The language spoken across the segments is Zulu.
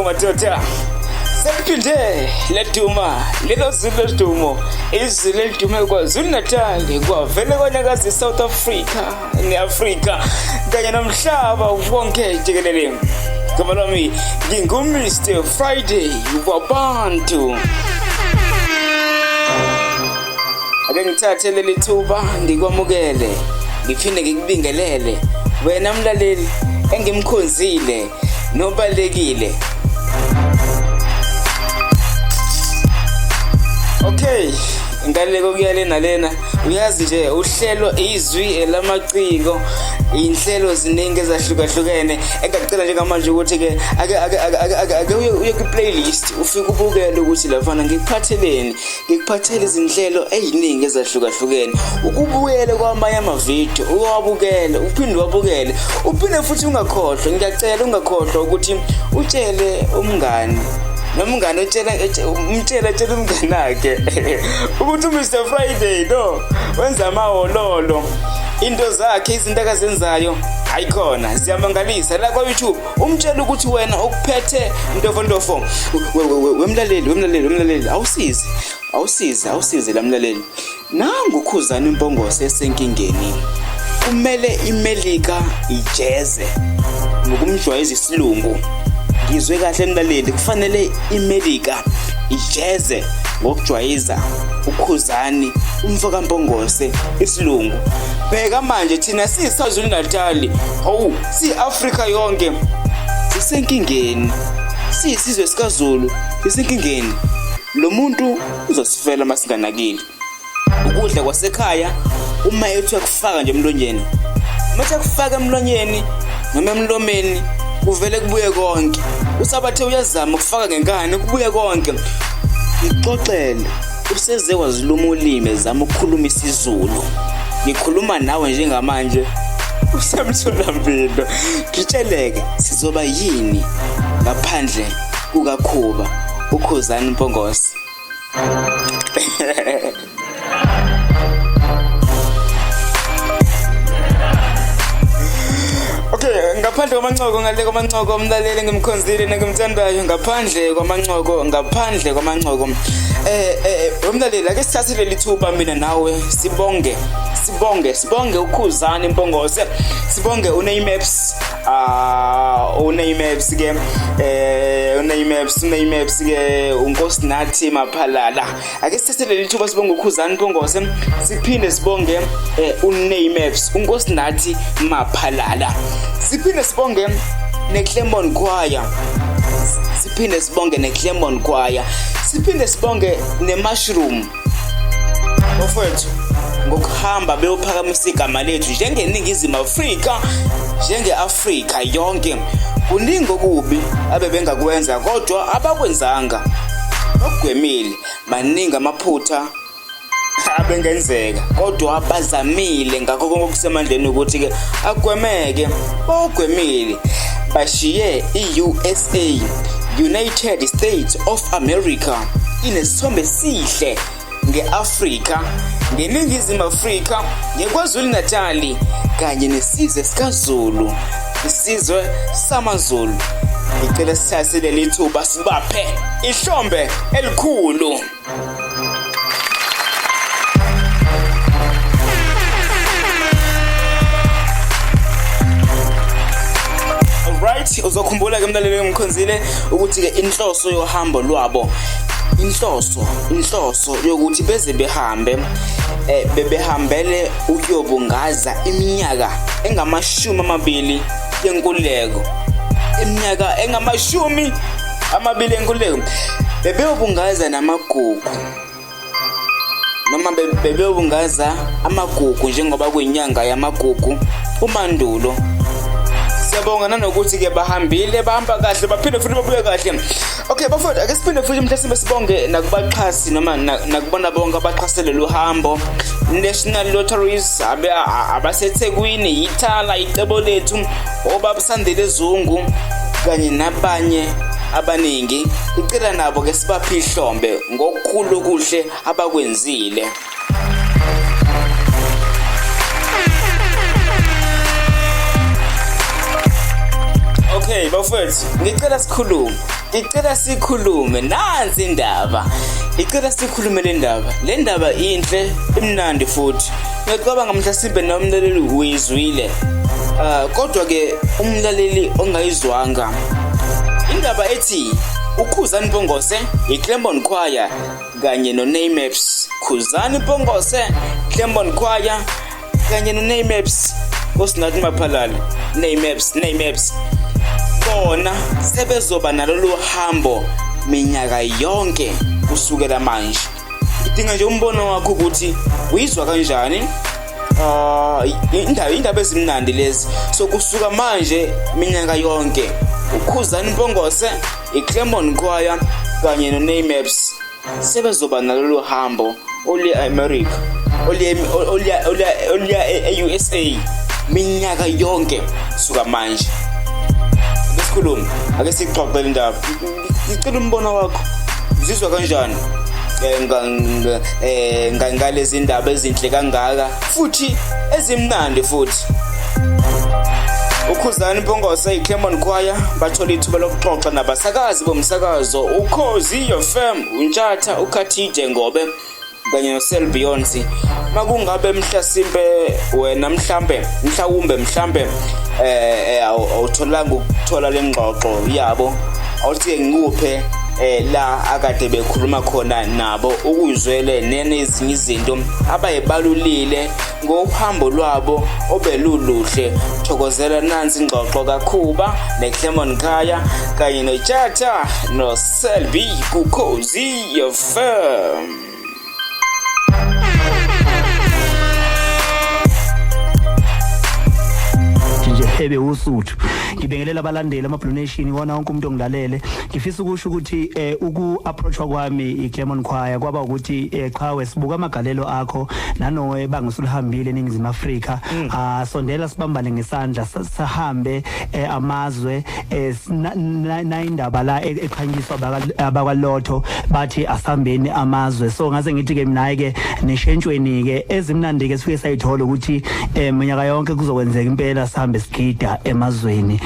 madoda. Sekuphinde leduma lelo zulu ledumo izulu ledumo kwaZulu Natal kwavele kwanyakaza eSouth Africa neAfrika kanye nomhlaba wonke jikelele. Ngoma lami ngingumr Friday wabantu. Ake ngithathe leli thuba ngikwamukele ngiphinde ngikubingelele wena mlaleli engimkhonzile nobalekile. Okay, ngaleko kuyalena lena uyazi nje uhlelo izwi lamaciko inhlelo ziningi ezahlukahlukene engacela nje manje ukuthi ke ake uye ku playlist ufike ubukele ukuthi lafana ngikuphatheleni ngikuphathele izinhlelo eziningi ezahlukahlukene ukubukele kwamanye amavideo uwabukele uphinde wabukele uphinde futhi ungakhohlwa ngiyacela ungakhohlwa ukuthi utshele umngani nomngane umtshela umngane wakhe ukuthi uMr Friday no wenza amaholo into zakhe izinto akazenzayo ayikhona siyamangalisa la kwa YouTube umtshela ukuthi wena ukuphethe ndofondofo wemlaleli awusize la mlaleli nangu ukhuzana impongose esenkingeni kumele imelika ijeze ngokumjwayeza isilungu. Ngizwe kahle emlaleli kufanele imelika ijeze ngokujwayeza ukhuzani umfaka mpongose isilungu. Bheka manje thina siyiSouth Natal si-Africa yonke sisenkingeni siyisizwe sikaZulu sisenkingeni. Lo muntu uzosifela masinganakile ukudla kwasekhaya uma ethi yakufaka nje emlonyeni mase yakufaka emlonyeni noma emlomeni kuvele kubuye konke usabathe uyazama ukufaka ngenkani kubuye konke. Ngixoxele useze waziluma ulimi zama ukukhuluma isiZulu ngikhuluma nawe njengamanje usemtholampilo ngitsheleke sizoba yini ngaphandle kukakhuba ukhuzani mpongose. Okay, ngaphandle kwamancoko ngale kwamancoko umlaleli ngimkhonzile ngimthandayo ngaphandle kwamancoko umlaleli ake sithathe leli thuba mina nawe sibonge ukhuzani impongose sibonge uNameps ke uNkosinathi Maphalala. Ake sithathe leli thuba sibonge ukhuzani impongose siphinde sibonge uNameps uNkosinathi Maphalala. Siphinde sibonge neClermont Choir. Siphinde sibonge neMushroom. Bafowethu ngokuhamba beyophakamisa igama lethu njengeningizimu Afrika njenge-Afrika yonke. Kuningi okubi abebengakwenza kodwa abakwenzanga okugwemile maningi amaphutha abengenzeka kodwa bazamile ngakho konke okusemandleni ukuthi ke agwemeke bagwemile bashiye iUSA United States of America inesithombe sihle ngeAfrika ngeningizimu Afrika ngeKwaZulu Natal kanye nesizwe sikaZulu isizwe samaZulu. Ngicela sithathe leli thuba sibaphe ihlombe elikhulu. Right, uzokhumbula ke mlaleli ngimkhonzile ukuthi ke inhloso yohambo lwabo inhloso yokuthi beze behambele ukuyobungaza iminyaka engama-20 yenkululeko. Iminyaka engama-20 yenkululeko bebeyobungaza namagugu noma bebeyobungaza amagugu njengoba kuyinyanga yamagugu umandulo. Siyabonga nanokuthi ke bahambile bahamba kahle baphinde futhi babuye kahle. Okay bafowethu ake siphinde futhi mhlawumbe sibonge nakubaxhasi noma nakubona bonke abaqhasele lo hambo National Lotteries abaseThekwini iThala icebo lethu obabusandile ezungu kanye nabanye abaningi. Icela nabo ke sibaphe ihlombe ngokukhulu kuhle abakwenzile. Okay manje bafethu ngicela sikhulume nansi indaba ngicela sikhulume le ndaba inhle imnandi futhi ngicabanga mhlasimbe nomlaleli uyizwile kodwa ke umlaleli ongayizwanga indaba ethi uKhuzani Mpongose iClermont Choir kanye noNaymaps Khuzani Mpongose Clermont Choir kanye noNaymaps osinathi Maphalala Naymaps bona sebezoba nalolu hambo minyaka yonke kusukela manje ngidinga nje umbono wakho ukuthi uyizwa kanjani indaba ezimnandi lezi so kusuka manje minyaka yonke uKhuzani Mpongose iClermont Choir kanye noNaymaps sebezoba nalolu hambo oliya eAmerica oliya eUSA minyaka yonke suka manje besikhuluma ake sixoxe le ndaba ngicela umbono wakho uzizwa kanjani ngalezi indaba ezinhle kangaka futhi ezimnandi futhi uKhuzani Mpongose iClermont Choir bathola ithuba lokuxoxa nabasakazi bomsakazo uKhozi FM uNtshatha uKhathide Ngobe kanye noSelbeyonce makungabe mhlasimbe wena mhlawumbe awutholanga ukuthola lengxoxo yabo awuthi ngikuphe la akade bekhuluma khona nabo ukuzwele nene ezinye izinto abayibalulile ngohambo lwabo obeluluhle thokozela nansi ingxoxo kaKhuba neClermont Choir kanye noNtshatha noSelby kuKhozi FM. Ebe usuthu ngibengelela abalandeli ama-Blue Nation wona wonke umuntu ongilalele ngifisa ukusho ukuthi uku-approachwa kwami iClermont Choir kwaba ukuthi cha wesibuka amagalelo akho nanowebanga usulihambile eNingizimu Afrika sondela sibambane ngesandla sahambe amazwe nayindaba la ekhanyiswa abakwalotho bathi asihambeni amazwe so ngaze ngithi ke mina ke neshentshweni ke ezimnandi ke sifike sayithola ukuthi minyaka yonke kuzokwenzeka impela sihambe sigida emazweni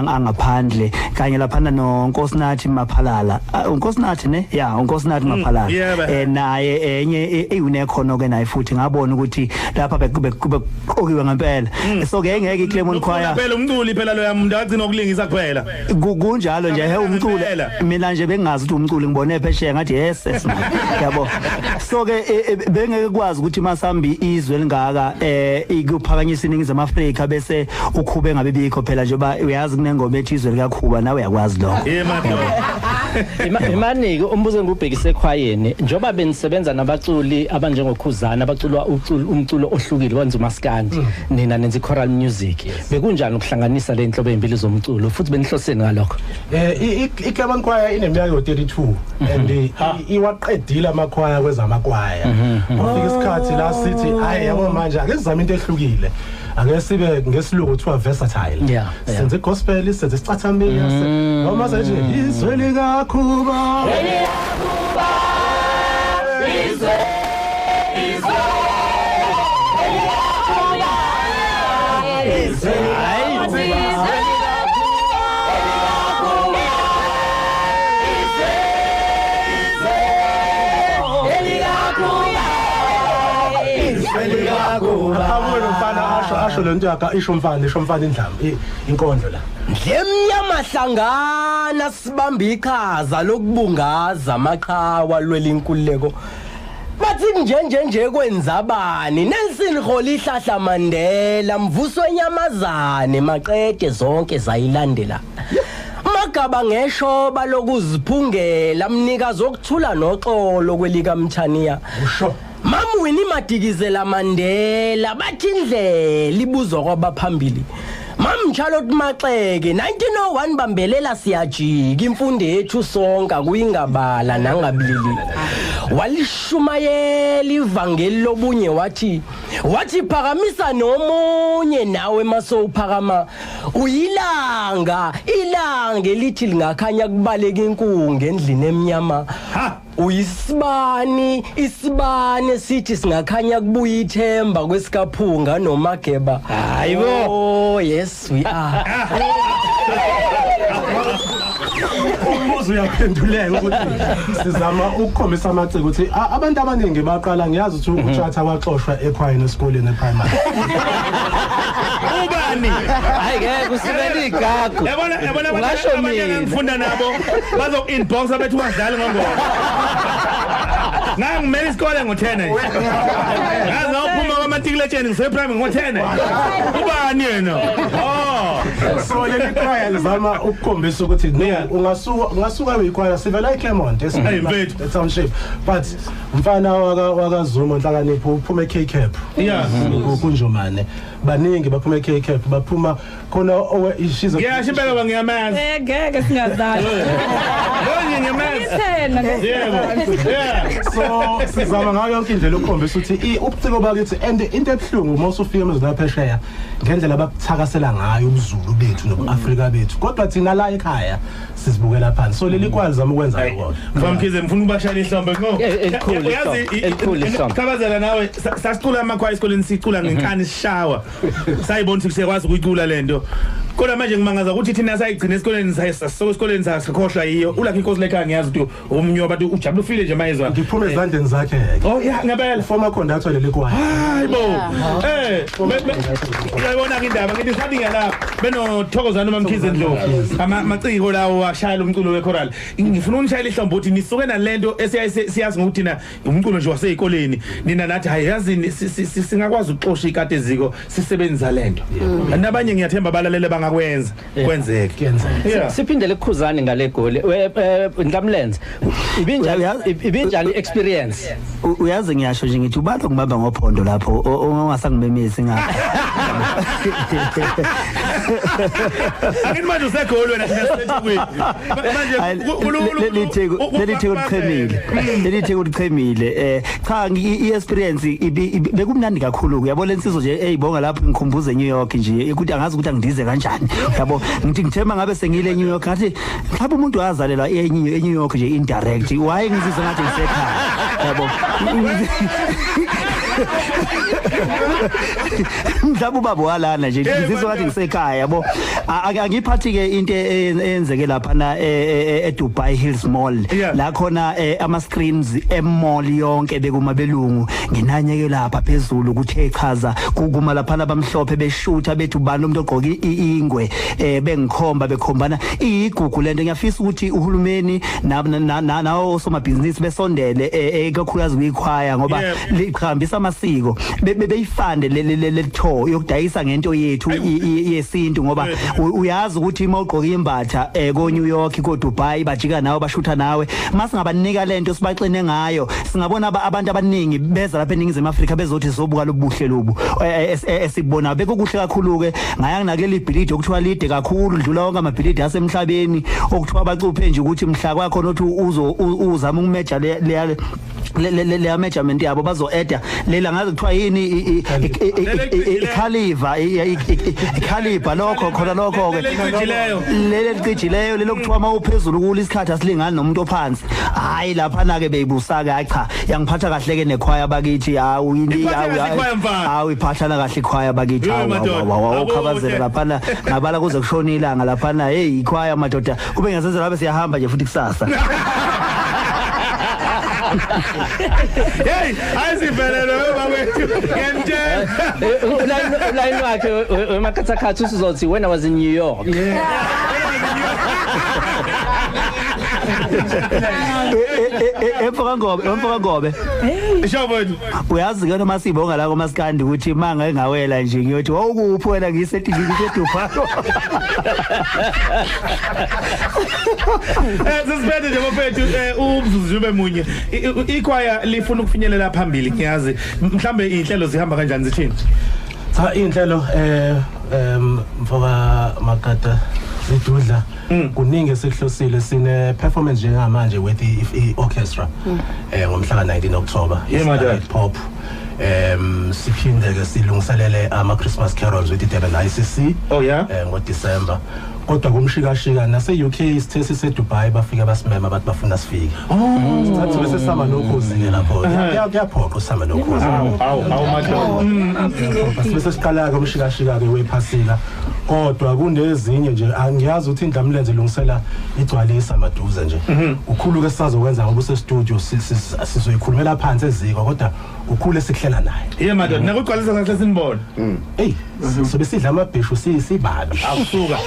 angaphandle kanye laphana noNkosinathi Maphalala uNkosinathi ne uNkosinathi Maphalala naye enye eyunekhono ke naye futhi ngabona ukuthi lapha bekuqokiwe ngempela so ke ngeke iClermont Choir phela umculi phela lo yami umuntu agcina ukulingisa kuphela kunjalo nje he umculi mina nje bengazi ukuthi umculi ngibone phesheya ngathi yes yabo so ke bengeke kwazi ukuthi masambi izwe lingaka ikuphakanyisa iNingizimu Afrika bese ukhube ngabe bikho phela njengoba uyazi kunengoma ethi izwe likaKhuba nawe uyakwazi lokho imanike umbuzo ngubhekise ekhwayeni njengoba benisebenza nabaculi abanjengoKhuzani abacula umculo ohlukile wenza umaskandi nina nenza choral music bekunjani ukuhlanganisa le nhlobo ezimbili zomculo futhi benihloseni ngalokho iClermont Choir ineminyaka yo32 and iwaqedile amakhwaya kwezamakhwaya kufika isikhathi la sithi hayi yabo manje ake sizame into ehlukile ake sibe ngesilungu kuthiwa versatile senze gospel senze isicathambiya noma nje izwe likaKhuba asho lento yakhe isho umfana indlama inkondlo la Lemnyama hlangana sibamba iqhaza lokubungaza amaqhawa lwelinkululeko bathi nje kwenza bani Nelson Rolihlahla Mandela mvuso wenyamazane maqede zonke zayilandela magaba ngesho balokuziphungela mnikazi okuthula noxolo kwelika Mthaniya usho Mamu Winnie Madikizela Mandela bathi indlela ibuzwa kwabaphambili Mam Charlotte Maxeke 1901 bambelela siyajika imfundo yethu sonke kuyingabala nangabilili walishumayela ivangeli lobunye wathi phakamisa nomunye nawe maso uphakama uyilanga elithi lingakhanya kubaleka inkungu endlini emnyama uyisibani isibane sithi singakhanya kubuya ithemba kwesikaphunga nomageba hayibo oh yes we are Umbuzo uyaphenduleka ukuthi sizama ukukhombisa amaciko ukuthi abantu abaningi baqala ngiyazi ukuthi uChatha waxoshwa ekhwayeni esikoleni eprimary. Ubani? Hayi ngeke usibele igagu. Yabona abanye ngifunda nabo bazo inbox abethu badlala ngongoma. Ngangimele isikole ngo10 nje. Ngaze uphuma kwamatikletsheni ngiseprimary ngo10. Ubani yena? Oh. So le choir lizama ukukhombisa ukuthi ungasuka uyichoir sivela eClermont township but mfana wakaZuma Nhlakanipho uphuma eKCAP. Yeah. Kunjomane baningi baphuma eKCAP baphuma khona ishiza. Ngiyashibeka bangiyamazi. Ngeke singazali. Ngiyamazi. Yeah. So sizama ngayo yonke indlela ukukhombisa ukuthi ubuciko bakithi and into ebhlungu uma usufika emazweni aphesheya ngendlela abakuthakasela ngayo ubuZulu bethu nobuAfrika bethu kodwa thina la ekhaya sizibukela phansi so leli kwazi zama ukwenza lokho. Mfamkhize ngifuna ukubashaya ihlombe ngo. Elikhulu ihlombe. Khabazela nawe sasicula amakhwaya esikoleni sicula ngenkani sishawa. Sayibona ukuthi siyakwazi ukuyicula lento. Kodwa manje ngimangaza ukuthi thina sayigcina esikoleni saso esikoleni sasikhohlwa yiyo ulakho inkosi lekhaya ngiyazi ukuthi umnyoba bathi ujabula ufile nje mayezwa ngiphume ezandleni zakhe oh yeah ngempela former conductor leli kwazi hayibo uyayibona ke indaba ngithi sathi ngalapha benothokozana uMamkhize Ndlovu amaciko lawo washaya umculo wechoral ngifuna unishayile ihlombe uthi nisuke nalento siyazi ngokuthi na umculo nje waseyikoleni nina nathi hayi yazini singakwazi ukuxosha ikade ziko sisebenza lento nabanye ngiyathemba balalele bangakwenza kwenzeke siphindele ukukhuzana ngale goli Ndlamlenze ibinjani experience uyazi ngiyasho nje ngithi ubalo ngibamba ngophondo lapho ongasangimemisi ngapha Akin manje usegoli wena siyasethi manje lelithe ulichemile cha iexperience bekumnandi kakhulu uyabona insizwe nje eyibonga lapho ngikhumbuze New York nje ukuthi angazi ukuthi angidize kanjani yabo ngithi ngithema ngabe sengile New York ngathi mhlawumbe umuntu wazalelwa eNew York nje indirect why ngizizwe ngathi ngisekhaya yabo mhlawumbe ubaba walana nje ngizizwe ngathi ngisekhaya yabo angiphathi ke into eyenzeke lapha na eDubai Hills Mall la khona ama screens emall yonke bekumabelungu nginanyeke lapha phezulu kuthe chaza kuma lapha abamhlophe beshutha bethu bani umuntu ogqoka ingwe bengikhomba bekhombana igugu lento ngiyafisa ukuthi uhulumeni nawo osomabhizinisi besondele ekakhulukazi kuyikhwaya ngoba liqhambisa amasiko beyifande le tour yokudayisa ngento yethu yesintu ngoba uyazi ukuthi uma ugqoka imbatha ko New York ko Dubai bajika nawe bashutha nawe masingabanika lento sibaxine ngayo singabona abantu abaningi beza lapha eNingizimu Afrika bezothi sobuka lobuhle lobu esibona bekukuhle kakhulu ke ngaya nginakele ibhilidi okuthiwa lide kakhulu udlula wonke amabhilidi asemhlabeni okuthiwa abacuphe nje ukuthi mhla kwakho nothi uzama ukumeja le measurement yabo bazo eda lela ngaze kuthiwa yini ikhaliva lokho khona lokho ke lele liqijileyo lelo kuthiwa mawuphezulu kule isikhathi asilingani nomuntu ophansi hayi lapha na ke beyibusa ke cha yangiphatha kahle ke nekhwaya bakithi hawu yini hawu iphathana kahle ikhwaya bakithi awukhabazela lapha ngabala kuze kushona ilanga lapha na hey ikhwaya madoda kube ngiyazenza lapha siyahamba nje futhi kusasa Hey, ayisivelele babethu ngentshela line wakhe wemakhathakhathi usizothi when I was in New York emfoka ngobe Shobodwa uyazi ke noma sibonga la komaskandi ukuthi manga engawela nje ngiyothi wawukuphi wena ngisetilini eDubai sisiphethe nje bafethu umzuzu ube munye ikhwaya lifuna ukufinyelela phambili ngiyazi mhlambe inhlelo zihamba kanjani zithini cha inhlelo mfoka Makata idudla kuningi esihlosile sine performance njengamanje with the orchestra ngomhla ka19 October pop siphinde ke silungiselele ama Christmas carols with the Durban ICC ngo December kodwa kumshikashika nase UK sithe sise Dubai bafika basimema bathi bafuna sifike sathi bese sama nokhozi ke lapho kuyaphoqa sama nokhozi awu madlo bese siqala ke umshikashika ke wephasika kodwa kunezinye nje angiyazi ukuthi indlamlenze ilungisela igcwalisa maduze nje ukhulu ke sizokwenza ngoba use studio sizoyikhulumela phansi eziko kodwa ukhulu esihlela naye madoda nakugcwalisa kahle sinibona hey sobe sidla amabhishu sibabi awusuka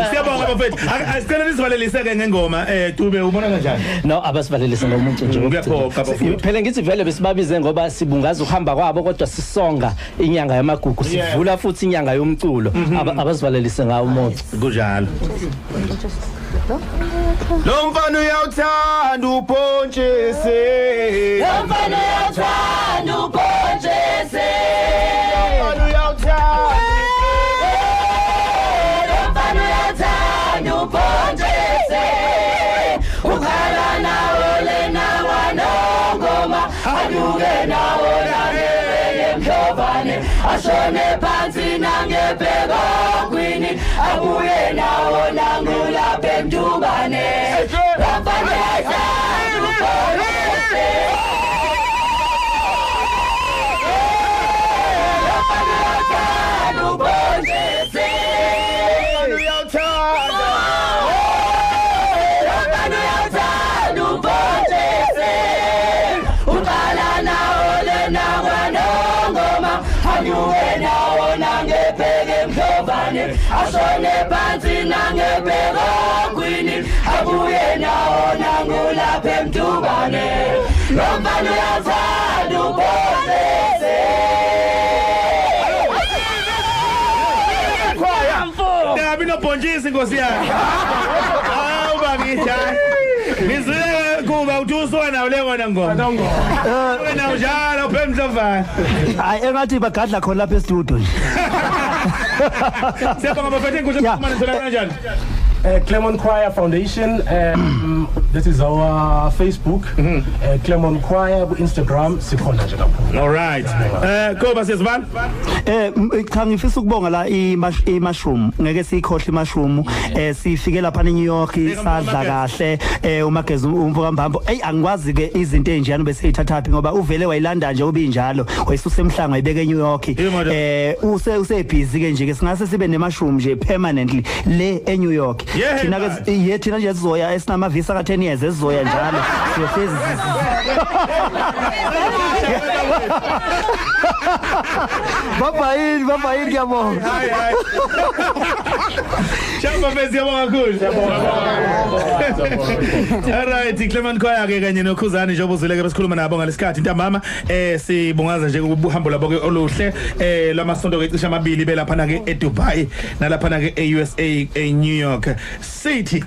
siyabonga bafethu asicela nisivalelise ke ngengoma Dube ubona kanjani no abasivalelise ngomuntu nje ngiyaphoqa bafethu phela ngithi vele besibabize ngoba sibungaza uhamba kwabo kodwa sisonga inyanga yamagugu sivula futhi inyanga yomculo abasivalelise ngawo umuntu kunjalo lo mfana uyawuthanda upontshese lo mfana uyawuthanda upontshese mfana uyawuthanda lo mfana uyawuthanda upontshese ukhala nawo lena wanongoma anyuke nawo nangeke mhlobane ashone phansi nangebheko kwini abuye nawo nangulapha emdubane bafana yathanda upontshese bafana yathanda upontshese bafana yathanda upontshese uqala nawo lena wanongoma anyuke nawo nangebheke emhlobane ashone phansi nangebheko kwini abuye nawo nangulapha emdubane lo mfana uyathanda upontshese Dabi no ponjisi Nkosi yami hawu bakithi ngizwe kuba uthuswa nawo le wona ngoma wena unjalo phemdlovana hayi engathi bagadla khona lapha e-studio nje siyabonga bafethu inkundla yokuxhumana sona kanjani Claremont Choir Foundation that is our Facebook Claremont Choir ku Instagram sikhona nje kakhulu all right Koba siyazibala cha ngifisa ukubonga la i-mushroom ngeke sikhohle i-mushroom sifike lapha eNew York sadla kahle umagezi umvukambambo angikwazi ke izinto enjani bese ithathaphi ngoba uvele wayilanda nje ubinjalo wayisusa emhlanga ayibeke eNew York usebhizi ke nje ke singase sibe ne-mushroom nje permanently le eNew York thina ke thina nje sizoya esinamavisa ka 10 years esizoya njalo siyohlezi baba yini ngiyabonga Shamba bese yabonga kakhulu all right Claremont Choir ke kanye noKhuzani njengoba uzuleke besikhuluma nabo ngalesikhathi ntambama sibungaza nje ubuhambo labo ke oluhle lamasonto ke cisha amabili belapha na ke eDubai nalapha na ke eUSA eNew York City